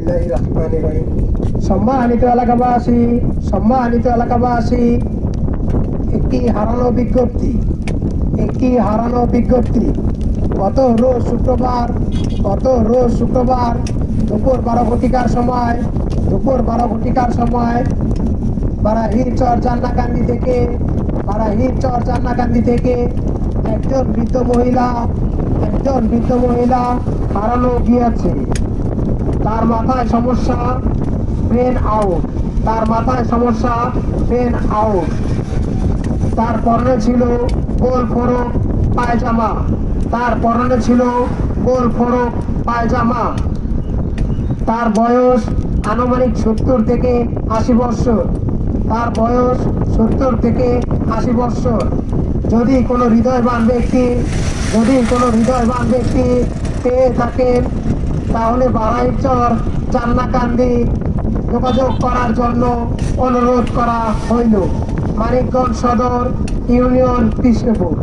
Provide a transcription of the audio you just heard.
বিসমিল্লাহির রহমানির রহিম। সম্মানিত এলাকাবাসী, একটি হারানো বিজ্ঞপ্তি। গত রোজ শুক্রবার দুপুর 12 ঘটিকার সময় বারাহির চর জান্নাকান্দি থেকে একজন বৃদ্ধ মহিলা হারানো গিয়েছে। তার মাথায় সমস্যা, ব্রেন আউট। তার পরনে ছিল গোল ফরক পায়জামা। তার বয়স আনুমানিক 70 থেকে 80 বছর। যদি কোনো হৃদয়বান ব্যক্তি পেয়ে থাকেন তাহলে বারাইর চর জান্নাকান্দি যোগাযোগ করার জন্য অনুরোধ করা হইল। মানিকগঞ্জ সদর ইউনিয়ন, কৃষ্ণপুর।